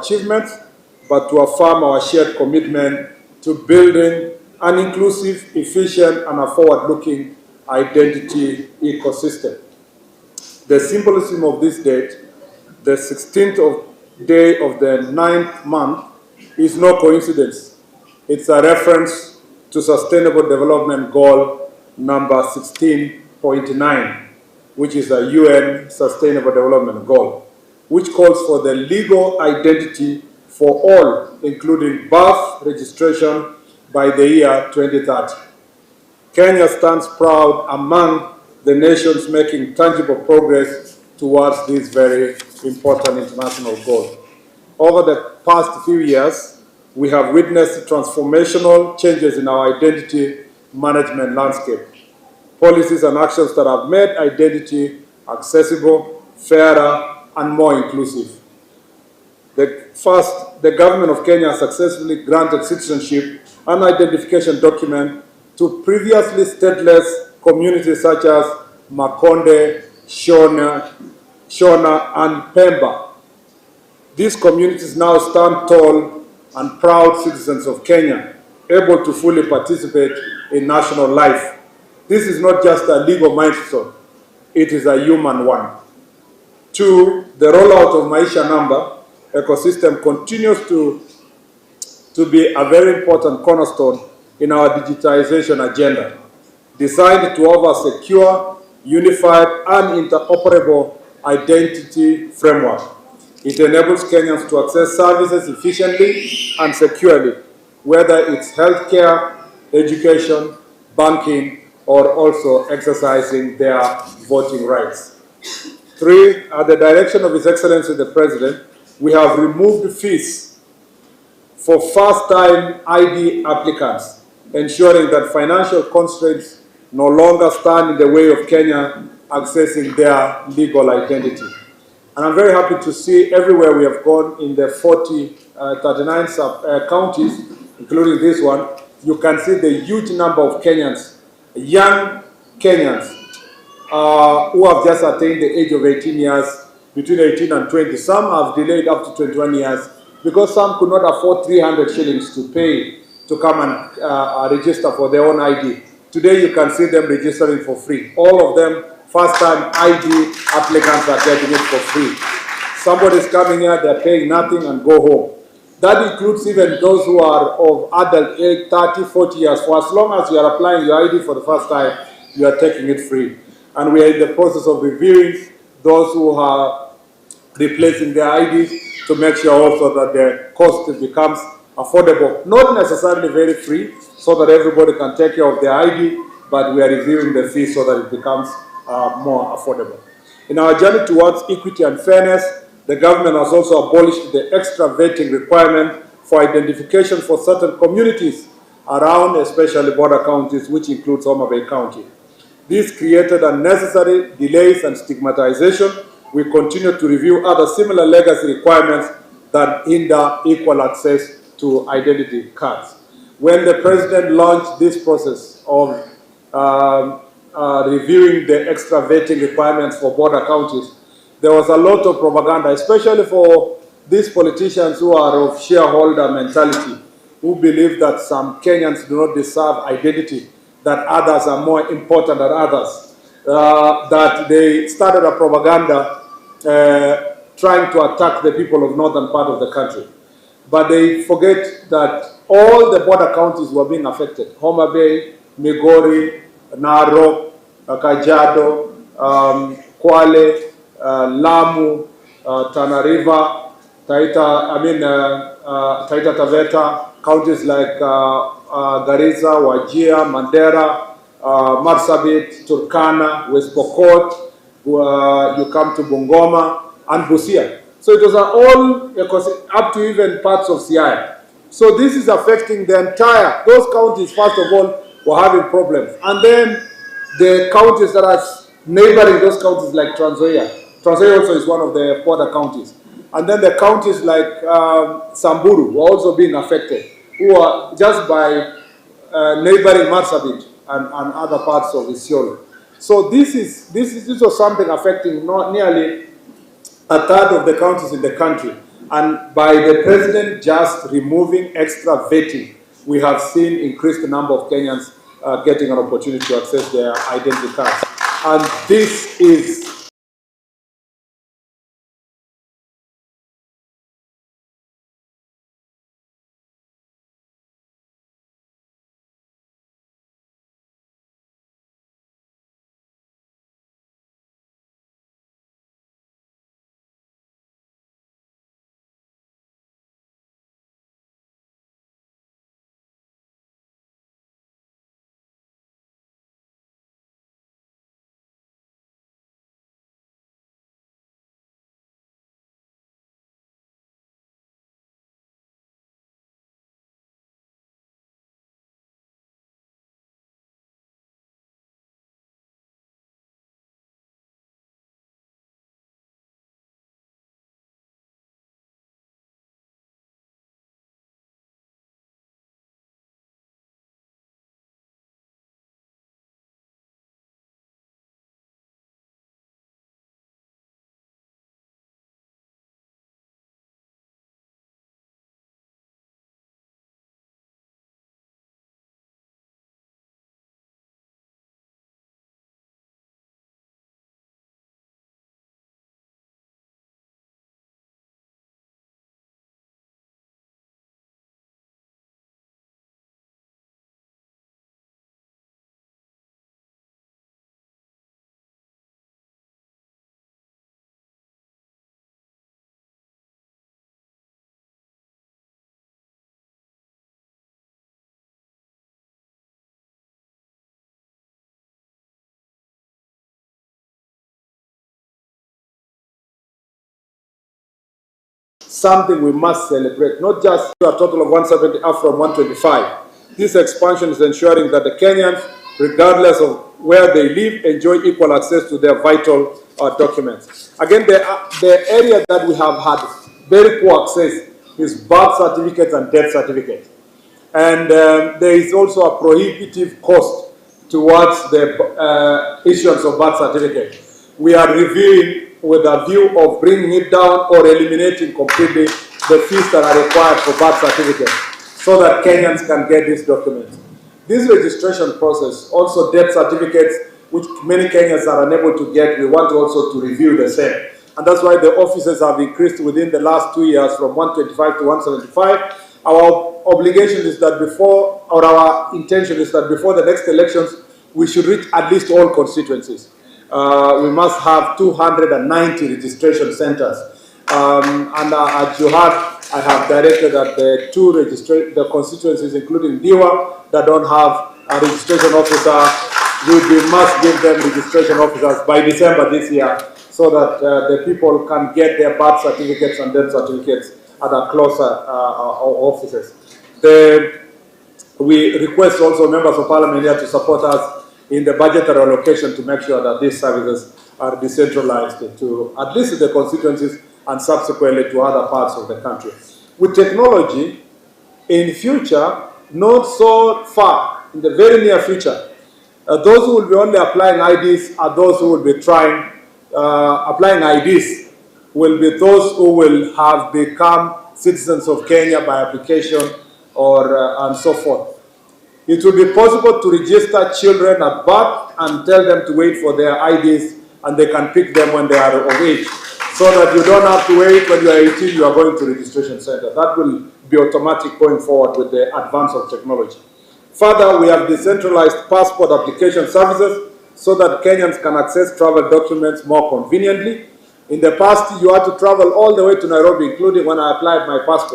achievements, but to affirm our shared commitment to building an inclusive, efficient, and a forward-looking identity ecosystem. The symbolism of this date, the 16th day of the 9th month, is no coincidence. It's a reference to Sustainable Development Goal number 16.9, which is a UN Sustainable Development Goal, which calls for the legal identity for all, including birth registration, by the year 2030. Kenya stands proud among the nations making tangible progress towards this very important international goal. Over the past few years, we have witnessed transformational changes in our identity management landscape. Policies and actions that have made identity accessible, fairer, and more inclusive. The government of Kenya successfully granted citizenship and identification document to previously stateless communities such as Makonde, Shona, and Pemba. These communities now stand tall and proud citizens of Kenya, able to fully participate in national life. This is not just a legal milestone, it is a human one. Two, the rollout of Maisha Number ecosystem continues to be a very important cornerstone in our digitization agenda, designed to offer secure, unified, and interoperable identity framework. It enables Kenyans to access services efficiently and securely, whether it's healthcare, education, banking, or also exercising their voting rights. Three, at the direction of His Excellency the President, we have removed fees for first-time ID applicants, ensuring that financial constraints no longer stand in the way of Kenya accessing their legal identity. And I'm very happy to see everywhere we have gone in the 39 counties, including this one, you can see the huge number of Kenyans, young Kenyans, who have just attained the age of 18 years, between 18 and 20. Some have delayed up to 21 years because some could not afford 300 shillings to pay to come and register for their own ID. Today you can see them registering for free. All of them, first-time ID applicants, are getting it for free. Somebody's coming here, they're paying nothing and go home. That includes even those who are of adult age, 30, 40 years. For as long as you are applying your ID for the first time, you are taking it free. And we are in the process of reviewing those who are replacing their IDs to make sure also that the cost becomes affordable. Not necessarily very free, so that everybody can take care of their ID, but we are reviewing the fee so that it becomes more affordable. In our journey towards equity and fairness, the government has also abolished the extra vetting requirement for identification for certain communities around, especially border counties, which includes Homa Bay County. This created unnecessary delays and stigmatization. We continue to review other similar legacy requirements that hinder equal access to identity cards. When the President launched this process of reviewing the extra vetting requirements for border counties, there was a lot of propaganda, especially for these politicians who are of shareholder mentality, who believe that some Kenyans do not deserve identity, that others are more important than others, that they started a propaganda trying to attack the people of northern part of the country. But they forget that all the border counties were being affected. Homa Bay, Migori, Narok, Kajiado, Kwale, Lamu, Tana River, Taita Taveta, counties like Garissa, Wajir, Mandera, Marsabit, Turkana, West Pokot, you come to Bungoma, and Busia. So it was all, up to even parts of Siaya. So this is affecting the entire, those counties, first of all, were having problems. And then the counties that are neighboring those counties like Trans Nzoia. Trans Nzoia also is one of the border counties. And then the counties like Samburu were also being affected, who are just by neighboring Marsabit and other parts of Isiolo. So this was something affecting not nearly a third of the counties in the country. And by the president just removing extra vetting, we have seen increased number of Kenyans getting an opportunity to access their identity cards. And this is something we must celebrate, not just a total of 170 up from 125. This expansion is ensuring that the Kenyans, regardless of where they live, enjoy equal access to their vital documents. Again, the area that we have had very poor access is birth certificates and death certificates. And there is also a prohibitive cost towards the issuance of birth certificate. We are reviewing with a view of bringing it down or eliminating completely the fees that are required for birth certificates so that Kenyans can get these documents. This registration process, also death certificates, which many Kenyans are unable to get, we want also to review the same. And that's why the offices have increased within the last 2 years from 125 to 175. Our obligation is that before, or our intention is that before the next elections, we should reach at least all constituencies. We must have 290 registration centers. And as you heard, I have directed that the constituencies, including Diwa, that don't have a registration officer, we must give them registration officers by December this year, so that the people can get their birth certificates and death certificates at a closer offices. We request also members of parliament here to support us in the budgetary allocation to make sure that these services are decentralized to at least the constituencies and subsequently to other parts of the country. With technology, in future, not so far, in the very near future, those who will be only applying IDs are those who will be applying IDs will be those who will have become citizens of Kenya by application or and so forth. It will be possible to register children at birth and tell them to wait for their IDs, and they can pick them when they are of age, so that you don't have to wait when you are 18, you are going to registration center. That will be automatic going forward with the advance of technology. Further, we have decentralized passport application services so that Kenyans can access travel documents more conveniently. In the past, you had to travel all the way to Nairobi, including when I applied my passport.